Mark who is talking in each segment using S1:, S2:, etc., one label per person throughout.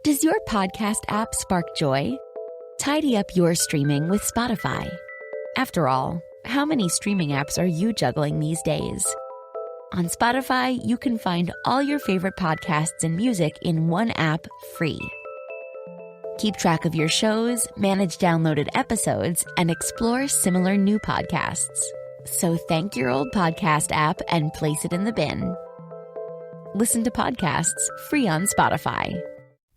S1: Does your podcast app spark joy? Tidy up your streaming with Spotify. After all, how many streaming apps are you juggling these days? On Spotify, you can find all your favorite podcasts and music in one app free. Keep track of your shows, manage downloaded episodes, and explore similar new podcasts. So thank your old podcast app and place it in the bin. Listen to podcasts free on Spotify.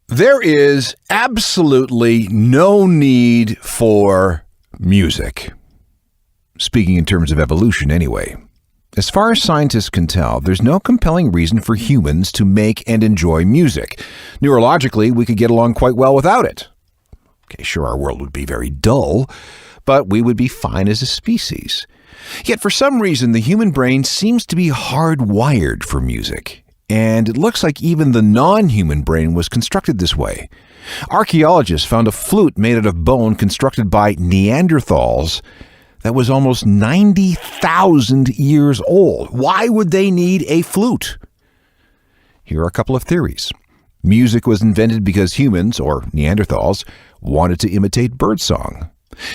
S2: There is absolutely no need for music. Speaking in terms of evolution, anyway. As far as scientists can tell, there's no compelling reason for humans to make and enjoy music. Neurologically, we could get along quite well without it. Okay, sure, our world would be very dull, but we would be fine as a species. Yet for some reason, the human brain seems to be hardwired for music. And it looks like even the non-human brain was constructed this way. Archaeologists found a flute made out of bone constructed by Neanderthals that was almost 90,000 years old. Why would they need a flute? Here are a couple of theories. Music was invented because humans, or Neanderthals, wanted to imitate birdsong.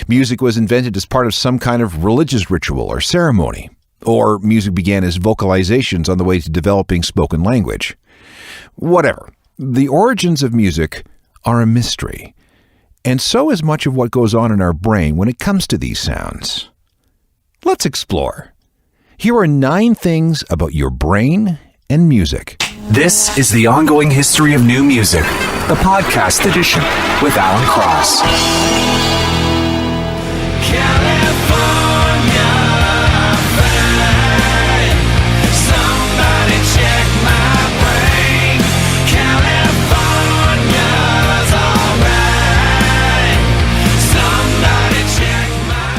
S2: Music was invented as part of some kind of religious ritual or ceremony. Or music began as vocalizations on the way to developing spoken language. Whatever. The origins of music are a mystery. And so is much of what goes on in our brain when it comes to these sounds. Let's explore. Here are 9 things about your brain and music.
S3: This is the Ongoing History of New Music, the podcast edition with Alan Cross.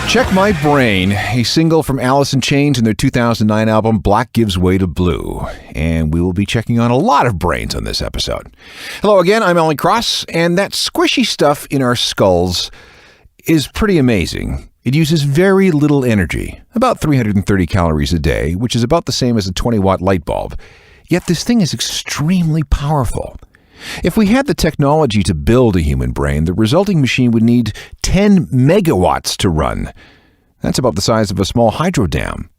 S2: Check My Brain, a single from Alice in Chains and their 2009 album Black Gives Way to Blue. And we will be checking on a lot of brains on this episode. Hello again, I'm Alan Cross, and that squishy stuff in our skulls is pretty amazing. It uses very little energy, about 330 calories a day, which is about the same as a 20-watt light bulb. Yet this thing is extremely powerful. If we had the technology to build a human brain, the resulting machine would need 10 megawatts to run. That's about the size of a small hydro dam.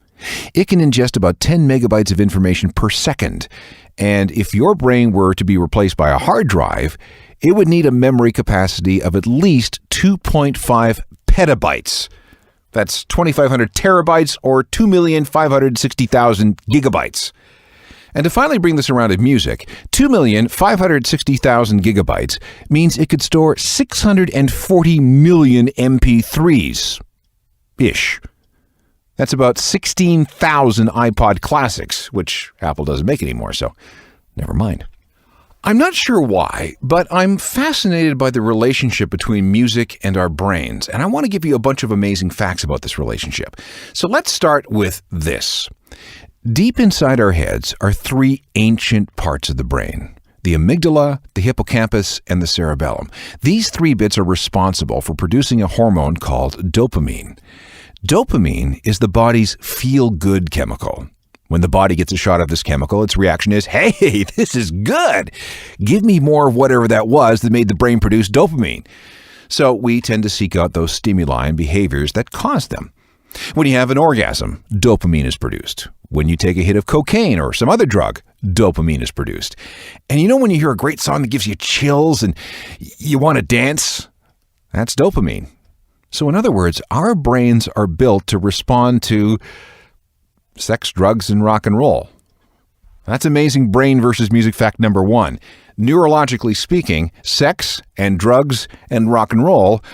S2: It can ingest about 10 megabytes of information per second. And if your brain were to be replaced by a hard drive, it would need a memory capacity of at least 2.5 petabytes. That's 2,500 terabytes or 2,560,000 gigabytes. And to finally bring this around to music, 2,560,000 gigabytes means it could store 640 million MP3s-ish. That's about 16,000 iPod Classics, which Apple doesn't make anymore, so never mind. I'm not sure why, but I'm fascinated by the relationship between music and our brains, and I want to give you a bunch of amazing facts about this relationship. So let's start with this. Deep inside our heads are 3 ancient parts of the brain: the amygdala, the hippocampus, and the cerebellum. These 3 bits are responsible for producing a hormone called dopamine. Dopamine is the body's feel-good chemical. When the body gets a shot of this chemical, its reaction is, hey, this is good. Give me more of whatever that was that made the brain produce dopamine. So we tend to seek out those stimuli and behaviors that cause them. When you have an orgasm, dopamine is produced. When you take a hit of cocaine or some other drug, dopamine is produced. And you know when you hear a great song that gives you chills and you want to dance? That's dopamine. So in other words, our brains are built to respond to sex, drugs, and rock and roll. That's amazing brain versus music fact number 1. Neurologically speaking, sex and drugs and rock and roll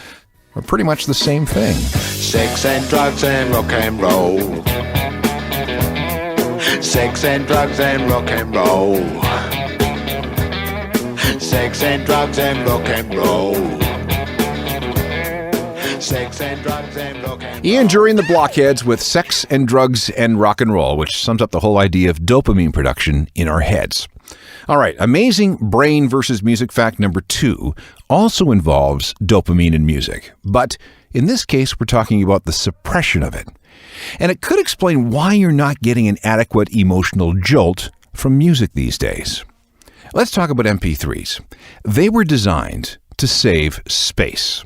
S2: are pretty much the same thing.
S4: Sex and drugs and rock and roll. Sex and drugs and rock and roll. Sex and drugs and rock and roll. Sex and drugs and rock and roll.
S2: Ian Jury and the Blockheads with Sex and Drugs and Rock and Roll, which sums up the whole idea of dopamine production in our heads. All right, amazing brain versus music fact number 2 also involves dopamine in music, but in this case, we're talking about the suppression of it. And it could explain why you're not getting an adequate emotional jolt from music these days. Let's talk about MP3s. They were designed to save space.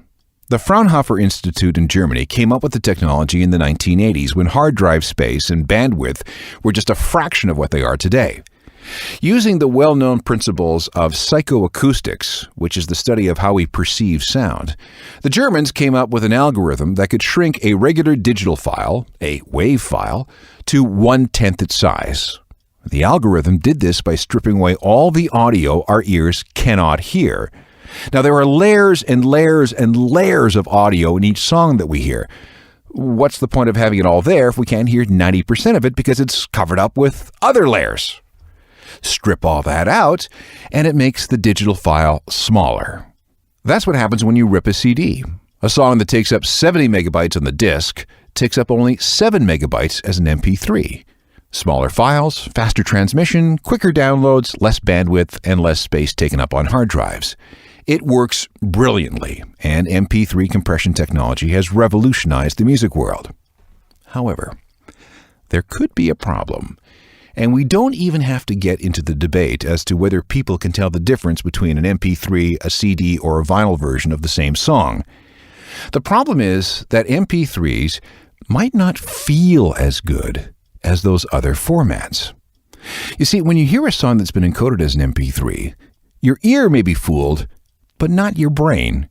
S2: The Fraunhofer Institute in Germany came up with the technology in the 1980s when hard drive space and bandwidth were just a fraction of what they are today. Using the well-known principles of psychoacoustics, which is the study of how we perceive sound, the Germans came up with an algorithm that could shrink a regular digital file, a WAV file, to 1/10 its size. The algorithm did this by stripping away all the audio our ears cannot hear. Now, there are layers and layers and layers of audio in each song that we hear. What's the point of having it all there if we can't hear 90% of it because it's covered up with other layers? Strip all that out, and it makes the digital file smaller. That's what happens when you rip a CD. A song that takes up 70 megabytes on the disk takes up only 7 megabytes as an MP3. Smaller files, faster transmission, quicker downloads, less bandwidth, and less space taken up on hard drives. It works brilliantly, and MP3 compression technology has revolutionized the music world. However, there could be a problem, and we don't even have to get into the debate as to whether people can tell the difference between an MP3, a CD, or a vinyl version of the same song. The problem is that MP3s might not feel as good as those other formats. You see, when you hear a song that's been encoded as an MP3, your ear may be fooled, but not your brain.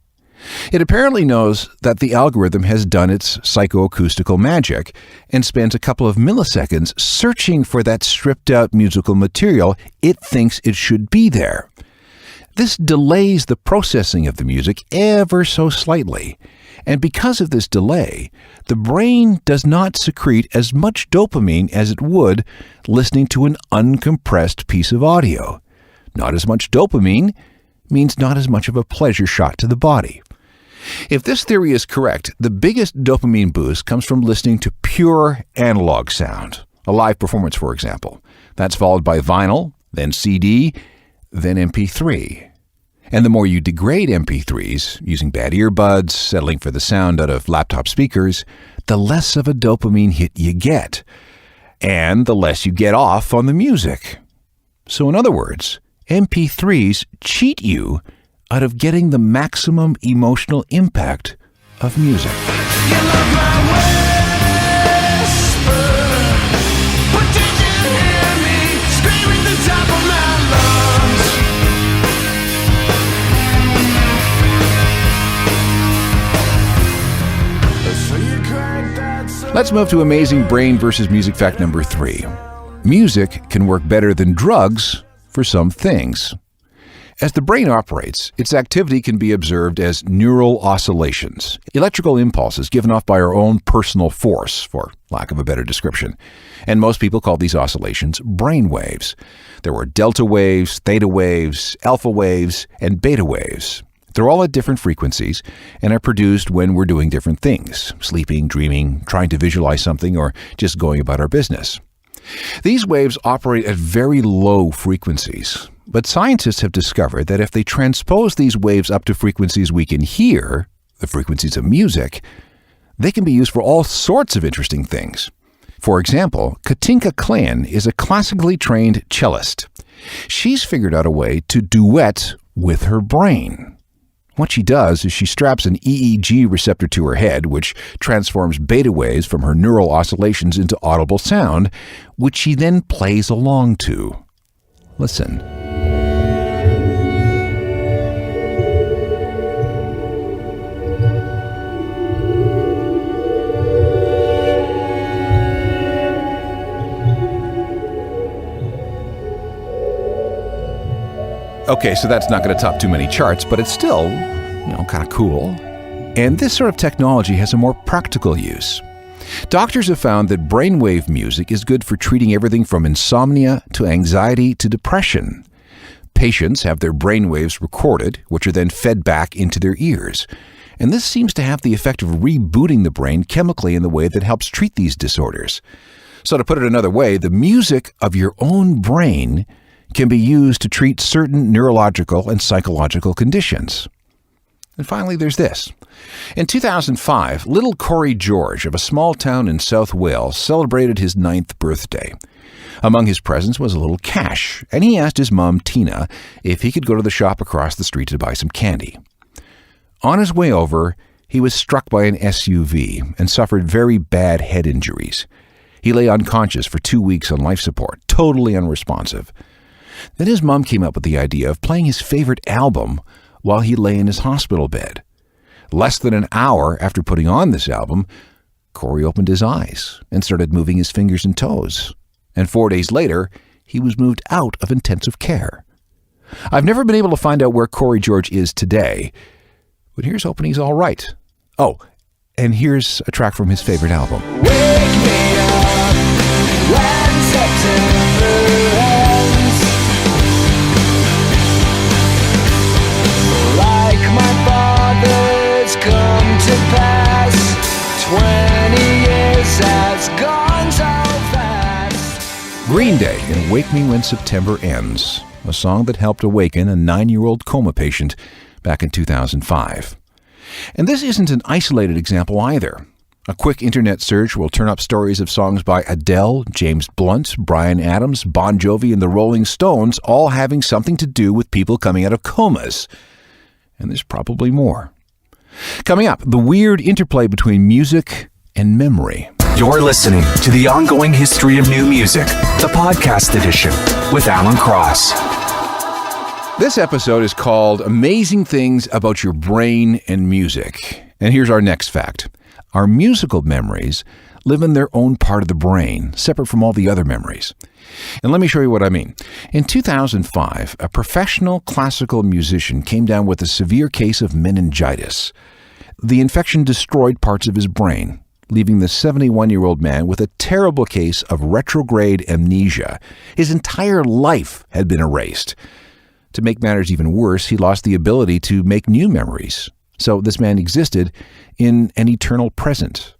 S2: It apparently knows that the algorithm has done its psychoacoustical magic and spends a couple of milliseconds searching for that stripped-out musical material it thinks it should be there. This delays the processing of the music ever so slightly, and because of this delay, the brain does not secrete as much dopamine as it would listening to an uncompressed piece of audio. Not as much dopamine means not as much of a pleasure shot to the body. If this theory is correct, the biggest dopamine boost comes from listening to pure analog sound, a live performance, for example. That's followed by vinyl, then CD, then MP3. And the more you degrade MP3s, using bad earbuds, settling for the sound out of laptop speakers, the less of a dopamine hit you get, and the less you get off on the music. So in other words, MP3s cheat you out of getting the maximum emotional impact of music.
S5: You love my whisper, but did you hear me screaming the top of my lungs? So you cried that song.
S2: Let's move to amazing brain versus music fact number 3. Music can work better than drugs for some things. As the brain operates, its activity can be observed as neural oscillations, electrical impulses given off by our own personal force, for lack of a better description. And most people call these oscillations brain waves. There were delta waves, theta waves, alpha waves, and beta waves. They're all at different frequencies and are produced when we're doing different things, sleeping, dreaming, trying to visualize something, or just going about our business. These waves operate at very low frequencies, but scientists have discovered that if they transpose these waves up to frequencies we can hear, the frequencies of music, they can be used for all sorts of interesting things. For example, Katinka Klein is a classically trained cellist. She's figured out a way to duet with her brain. What she does is she straps an EEG receptor to her head, which transforms beta waves from her neural oscillations into audible sound, which she then plays along to. Listen. Okay, so that's not going to top too many charts, but it's still, kind of cool. And this sort of technology has a more practical use. Doctors have found that brainwave music is good for treating everything from insomnia to anxiety to depression. Patients have their brainwaves recorded, which are then fed back into their ears. And this seems to have the effect of rebooting the brain chemically in the way that helps treat these disorders. So to put it another way, the music of your own brain can be used to treat certain neurological and psychological conditions. And finally, there's this. In 2005, little Corey George of a small town in South Wales celebrated his 9th birthday. Among his presents was a little cash, and he asked his mom, Tina, if he could go to the shop across the street to buy some candy. On his way over, he was struck by an SUV and suffered very bad head injuries. He lay unconscious for 2 weeks on life support, totally unresponsive. Then his mom came up with the idea of playing his favorite album while he lay in his hospital bed. Less than an hour after putting on this album, Corey opened his eyes and started moving his fingers and toes. And 4 days later, he was moved out of intensive care. I've never been able to find out where Corey George is today, but here's hoping he's all right. Oh, and here's a track from his favorite album.
S5: Wake me up when September ends. Like my father's come to pass. 20 years has gone so fast.
S2: Green Day and Wake Me When September Ends, a song that helped awaken a 9-year-old coma patient back in 2005. And this isn't an isolated example either. A quick internet search will turn up stories of songs by Adele, James Blunt, Bryan Adams, Bon Jovi, and the Rolling Stones, all having something to do with people coming out of comas. And there's probably more. Coming up, the weird interplay between music and memory.
S3: You're listening to The Ongoing History of New Music, the podcast edition with Alan Cross.
S2: This episode is called Amazing Things About Your Brain and Music. And here's our next fact. Our musical memories live in their own part of the brain, separate from all the other memories. And let me show you what I mean. In 2005, a professional classical musician came down with a severe case of meningitis. The infection destroyed parts of his brain, leaving the 71-year-old man with a terrible case of retrograde amnesia. His entire life had been erased. To make matters even worse, he lost the ability to make new memories. So this man existed in an eternal present.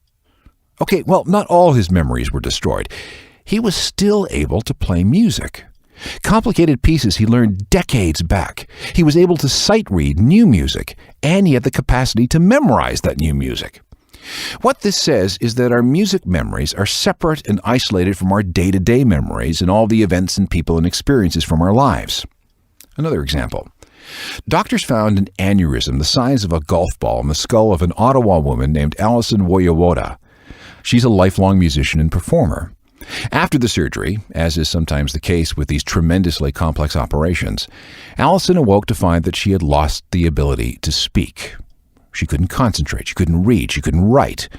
S2: Okay, well, not all his memories were destroyed. He was still able to play music. Complicated pieces he learned decades back. He was able to sight-read new music, and he had the capacity to memorize that new music. What this says is that our music memories are separate and isolated from our day-to-day memories and all the events and people and experiences from our lives. Another example. Doctors found an aneurysm the size of a golf ball in the skull of an Ottawa woman named Alison Woyewoda. She's a lifelong musician and performer. After the surgery, as is sometimes the case with these tremendously complex operations, Alison awoke to find that she had lost the ability to speak. She couldn't concentrate, she couldn't read, she couldn't write.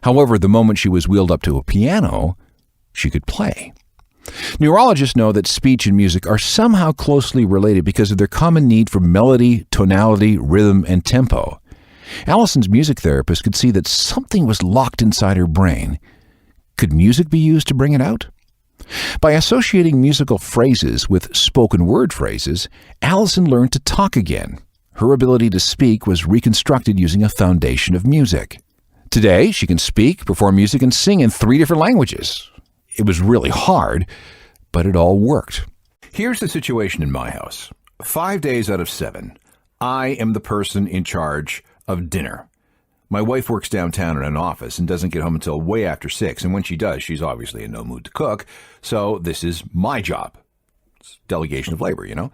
S2: However, the moment she was wheeled up to a piano, she could play. Neurologists know that speech and music are somehow closely related because of their common need for melody, tonality, rhythm, and tempo. Alison's music therapist could see that something was locked inside her brain. Could music be used to bring it out? By associating musical phrases with spoken word phrases, Alison learned to talk again. Her ability to speak was reconstructed using a foundation of music. Today, she can speak, perform music, and sing in 3 different languages. It was really hard, but it all worked. Here's the situation in my house. 5 days out of 7, I am the person in charge of dinner. My wife works downtown in an office and doesn't get home until way after 6, and when she does, she's obviously in no mood to cook, so this is my job. It's delegation of labor, you know?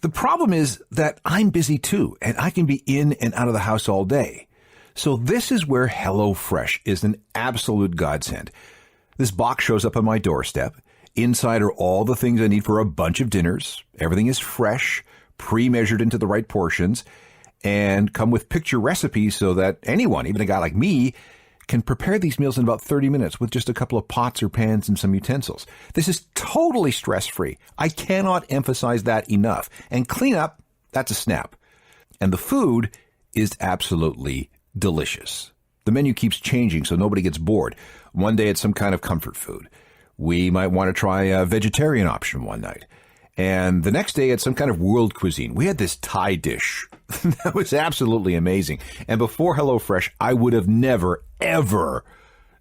S2: The problem is that I'm busy too, and I can be in and out of the house all day. So this is where HelloFresh is an absolute godsend. This box shows up on my doorstep. Inside are all the things I need for a bunch of dinners. Everything is fresh, pre-measured into the right portions, and come with picture recipes so that anyone, even a guy like me, can prepare these meals in about 30 minutes with just a couple of pots or pans and some utensils. This is totally stress-free. I cannot emphasize that enough. And cleanup, that's a snap. And the food is absolutely delicious. The menu keeps changing so nobody gets bored. One day it's some kind of comfort food. We might want to try a vegetarian option one night. And the next day it's some kind of world cuisine. We had this Thai dish. That was absolutely amazing. And before HelloFresh, I would have never, ever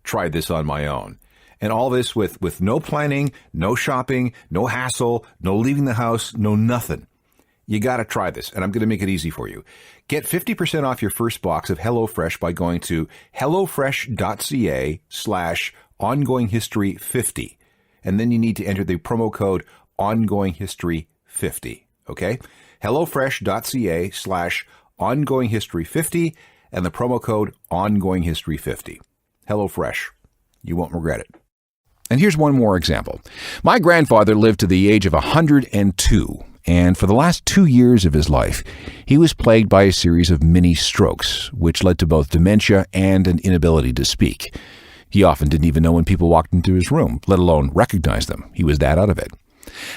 S2: tried this on my own. And all this with no planning, no shopping, no hassle, no leaving the house, no nothing. You got to try this, and I'm going to make it easy for you. Get 50% off your first box of HelloFresh by going to hellofresh.ca/ongoinghistory50. and then you need to enter the promo code ongoinghistory50. Okay? HelloFresh.ca/ongoinghistory50 and the promo code ongoinghistory50. HelloFresh. You won't regret it. And here's one more example. My grandfather lived to the age of 102, and for the last 2 years of his life, he was plagued by a series of mini strokes, which led to both dementia and an inability to speak. He often didn't even know when people walked into his room, let alone recognize them. He was that out of it.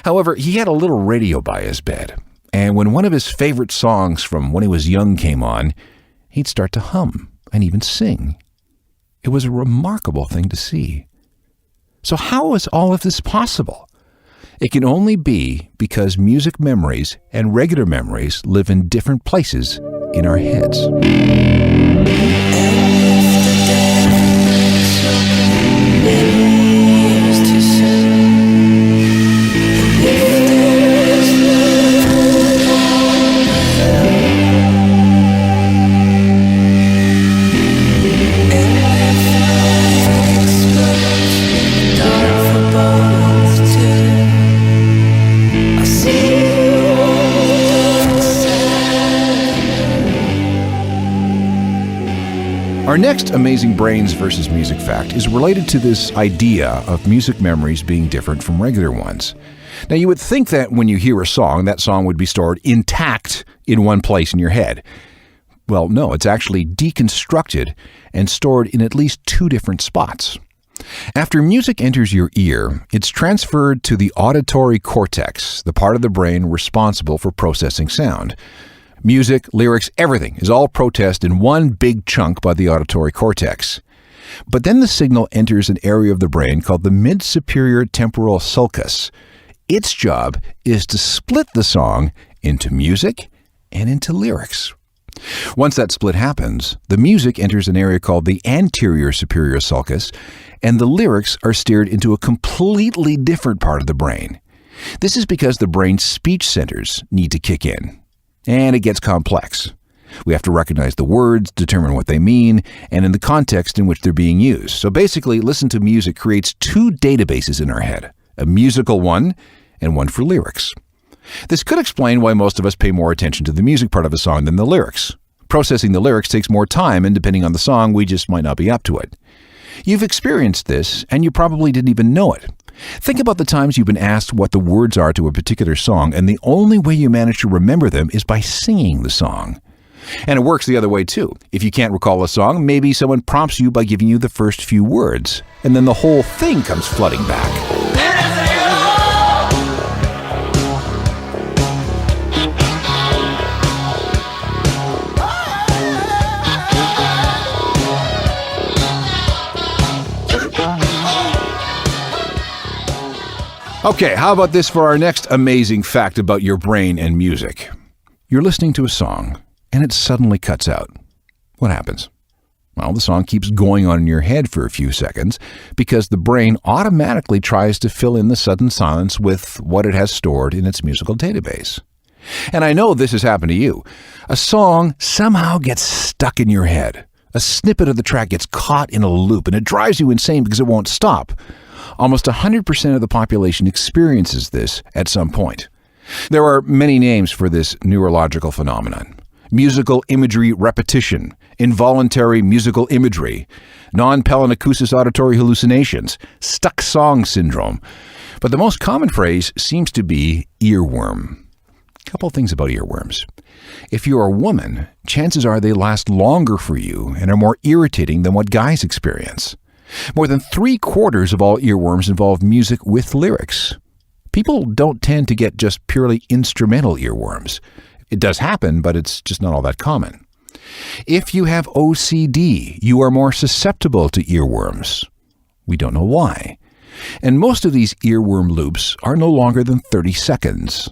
S2: However, he had a little radio by his bed, and when one of his favorite songs from when he was young came on, he'd start to hum and even sing. It was a remarkable thing to see. So how is all of this possible? It can only be because music memories and regular memories live in different places in our heads. Our next amazing brains versus music fact is related to this idea of music memories being different from regular ones. Now, you would think that when you hear a song, that song would be stored intact in one place in your head. Well, no, it's actually deconstructed and stored in at least 2 different spots. After music enters your ear, it's transferred to the auditory cortex, the part of the brain responsible for processing sound. Music, lyrics, everything is all processed in one big chunk by the auditory cortex. But then the signal enters an area of the brain called the mid-superior temporal sulcus. Its job is to split the song into music and into lyrics. Once that split happens, the music enters an area called the anterior superior sulcus, and the lyrics are steered into a completely different part of the brain. This is because the brain's speech centers need to kick in. And it gets complex. We have to recognize the words, determine what they mean, and in the context in which they're being used. So basically, listen to music creates 2 databases in our head, a musical one and one for lyrics. This could explain why most of us pay more attention to the music part of a song than the lyrics. Processing the lyrics takes more time, and depending on the song, we just might not be up to it. You've experienced this, and you probably didn't even know it. Think about the times you've been asked what the words are to a particular song, and the only way you manage to remember them is by singing the song. And it works the other way, too. If you can't recall a song, maybe someone prompts you by giving you the first few words, and then the whole thing comes flooding back. Okay, how about this for our next amazing fact about your brain and music? You're listening to a song, and it suddenly cuts out. What happens? Well, the song keeps going on in your head for a few seconds because the brain automatically tries to fill in the sudden silence with what it has stored in its musical database. And I know this has happened to you. A song somehow gets stuck in your head. A snippet of the track gets caught in a loop, and it drives you insane because it won't stop. Almost 100% of the population experiences this at some point. There are many names for this neurological phenomenon. Musical imagery repetition, involuntary musical imagery, non-Palanecusis auditory hallucinations, stuck song syndrome. But the most common phrase seems to be earworm. A couple things about earworms. If you're a woman, chances are they last longer for you and are more irritating than what guys experience. More than 3/4 of all earworms involve music with lyrics. People don't tend to get just purely instrumental earworms. It does happen, but it's just not all that common. If you have OCD, you are more susceptible to earworms. We don't know why. And most of these earworm loops are no longer than 30 seconds.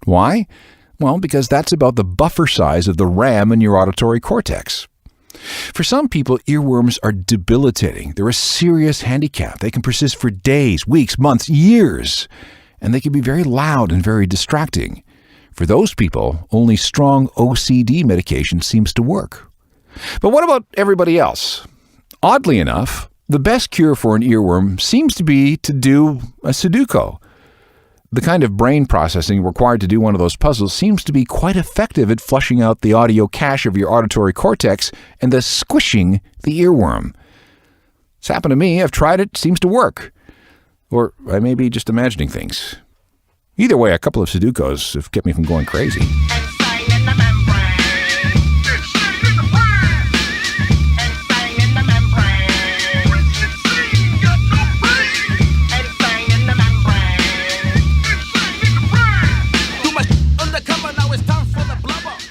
S2: Why? Well, because that's about the buffer size of the RAM in your auditory cortex. For some people, earworms are debilitating. They're a serious handicap. They can persist for days, weeks, months, years, and they can be very loud and very distracting. For those people, only strong OCD medication seems to work. But what about everybody else? Oddly enough, The best cure for an earworm seems to be to do a Sudoku. The kind of brain processing required to do one of those puzzles seems to be quite effective at flushing out the audio cache of your auditory cortex and thus squishing the earworm. It's happened to me. I've tried it. Seems to work. Or I may be just imagining things. Either way, a couple of Sudokus have kept me from going crazy.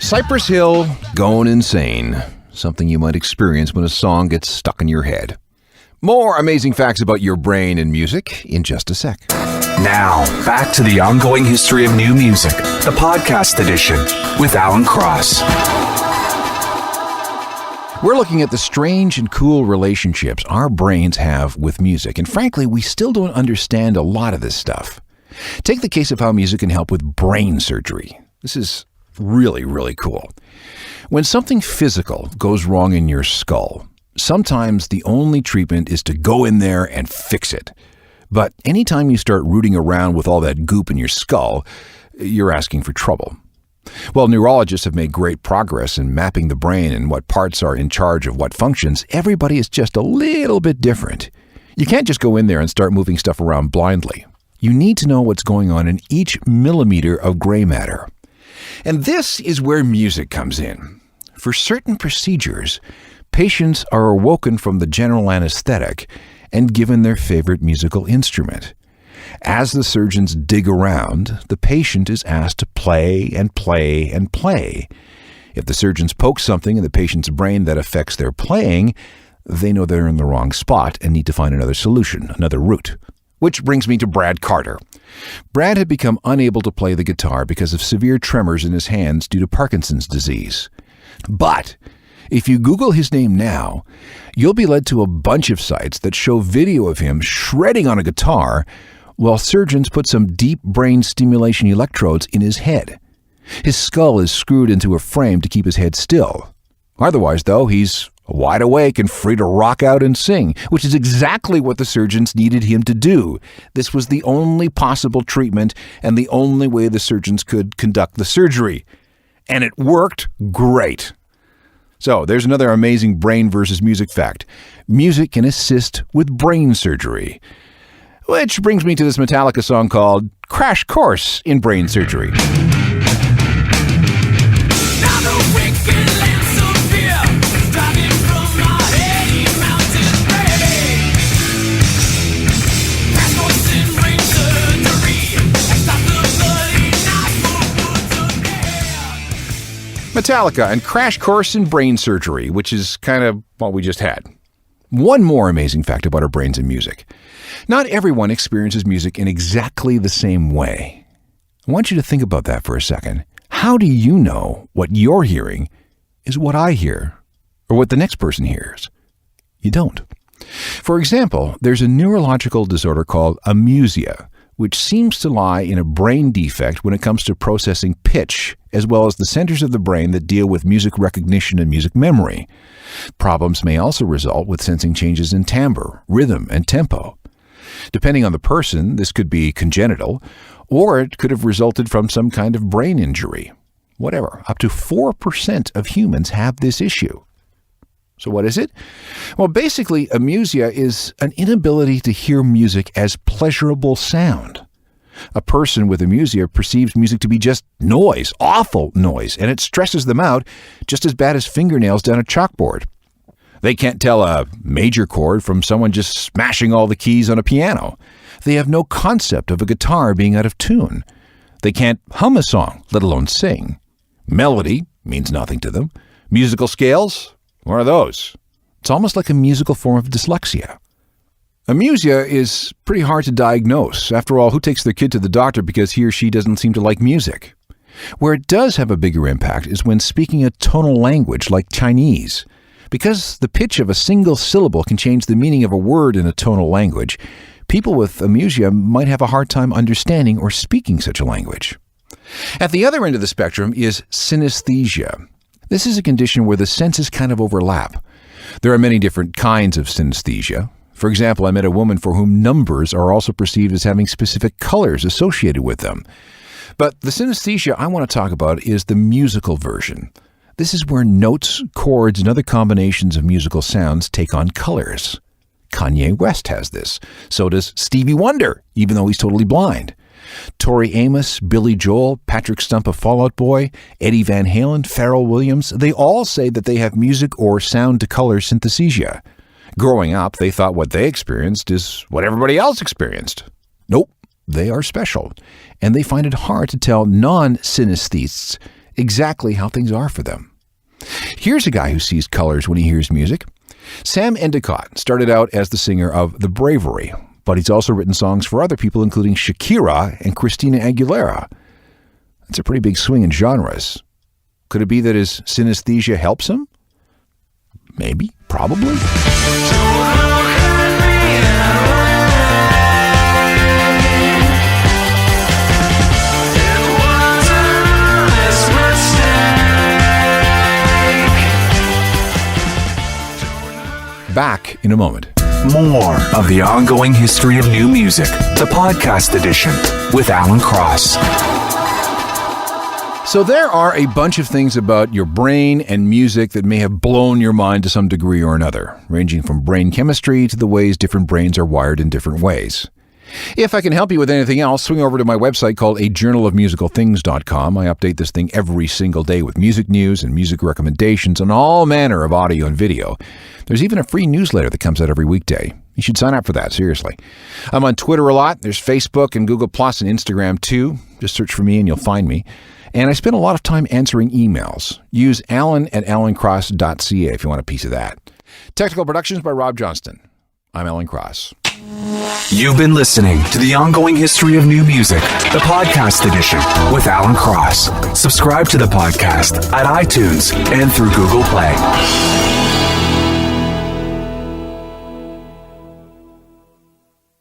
S2: Cypress Hill, going insane. Something you might experience when a song gets stuck in your head. More amazing facts about your brain and music in just a sec.
S3: Now, back to the ongoing history of new music, the podcast edition with Alan Cross.
S2: We're looking at the strange and cool relationships our brains have with music, and frankly, we still don't understand a lot of this stuff. Take the case of how music can help with brain surgery. This is really, really cool. When something physical goes wrong in your skull, sometimes the only treatment is to go in there and fix it. But anytime you start rooting around with all that goop in your skull, you're asking for trouble. While neurologists have made great progress in mapping the brain and what parts are in charge of what functions, everybody is just a little bit different. You can't just go in there and start moving stuff around blindly. You need to know what's going on in each millimeter of gray matter. And this is where music comes in. For certain procedures, patients are awoken from the general anesthetic and given their favorite musical instrument. As the surgeons dig around, the patient is asked to play and play and play. If the surgeons poke something in the patient's brain that affects their playing, they know they're in the wrong spot and need to find another solution, another route. Which brings me to Brad Carter. Brad had become unable to play the guitar because of severe tremors in his hands due to Parkinson's disease. But if you Google his name now, you'll be led to a bunch of sites that show video of him shredding on a guitar while surgeons put some deep brain stimulation electrodes in his head. His skull is screwed into a frame to keep his head still. Otherwise, though, he's wide awake and free to rock out and sing, which is exactly what the surgeons needed him to do. This was the only possible treatment and the only way the surgeons could conduct the surgery. And it worked great. So there's another amazing brain versus music fact. Music can assist with brain surgery. Which brings me to this Metallica song called Crash Course in Brain Surgery. Metallica and Crash Course in Brain Surgery, which is kind of what we just had. One more amazing fact about our brains and music. Not everyone experiences music in exactly the same way. I want you to think about that for a second. How do you know what you're hearing is what I hear or what the next person hears? You don't. For example, there's a neurological disorder called Amusia, which seems to lie in a brain defect when it comes to processing pitch, as well as the centers of the brain that deal with music recognition and music memory. Problems may also result with sensing changes in timbre, rhythm, and tempo. Depending on the person, this could be congenital, or it could have resulted from some kind of brain injury. Whatever, up to 4% of humans have this issue. So what is it? Well, basically, amusia is an inability to hear music as pleasurable sound. A person with amusia perceives music to be just noise, awful noise, and it stresses them out just as bad as fingernails down a chalkboard. They can't tell a major chord from someone just smashing all the keys on a piano. They have no concept of a guitar being out of tune. They can't hum a song, let alone sing. Melody means nothing to them. Musical scales? What are those? It's almost like a musical form of dyslexia. Amusia is pretty hard to diagnose. After all, who takes their kid to the doctor because he or she doesn't seem to like music? Where it does have a bigger impact is when speaking a tonal language like Chinese. Because the pitch of a single syllable can change the meaning of a word in a tonal language, people with amusia might have a hard time understanding or speaking such a language. At the other end of the spectrum is synesthesia. This is a condition where the senses kind of overlap. There are many different kinds of synesthesia. For example, I met a woman for whom numbers are also perceived as having specific colors associated with them. But the synesthesia I want to talk about is the musical version. This is where notes, chords, and other combinations of musical sounds take on colors. Kanye West has this. So does Stevie Wonder, even though he's totally blind. Tori Amos, Billy Joel, Patrick Stump of Fall Out Boy, Eddie Van Halen, Pharrell Williams, they all say that they have music or sound-to-color synesthesia. Growing up, they thought what they experienced is what everybody else experienced. Nope, they are special, and they find it hard to tell non-synesthetes exactly how things are for them. Here's a guy who sees colors when he hears music. Sam Endicott started out as the singer of The Bravery, but he's also written songs for other people, including Shakira and Christina Aguilera. That's a pretty big swing in genres. Could it be that his synesthesia helps him? Maybe. Probably. Back in a moment.
S3: More of the ongoing history of new music, the podcast edition with Alan Cross.
S2: So there are a bunch of things about your brain and music that may have blown your mind to some degree or another, ranging from brain chemistry to the ways different brains are wired in different ways. If I can help you with anything else, swing over to my website called ajournalofmusicalthings.com. I update this thing every single day with music news and music recommendations and all manner of audio and video. There's even a free newsletter that comes out every weekday. You should sign up for that, seriously. I'm on Twitter a lot. There's Facebook and Google Plus and Instagram too. Just search for me and you'll find me. And I spend a lot of time answering emails. Use alan@alancross.ca if you want a piece of that. Technical Productions by Rob Johnston. I'm Alan Cross.
S3: You've been listening to the ongoing history of new music, the podcast edition with Alan Cross. Subscribe to the podcast at iTunes and through Google Play.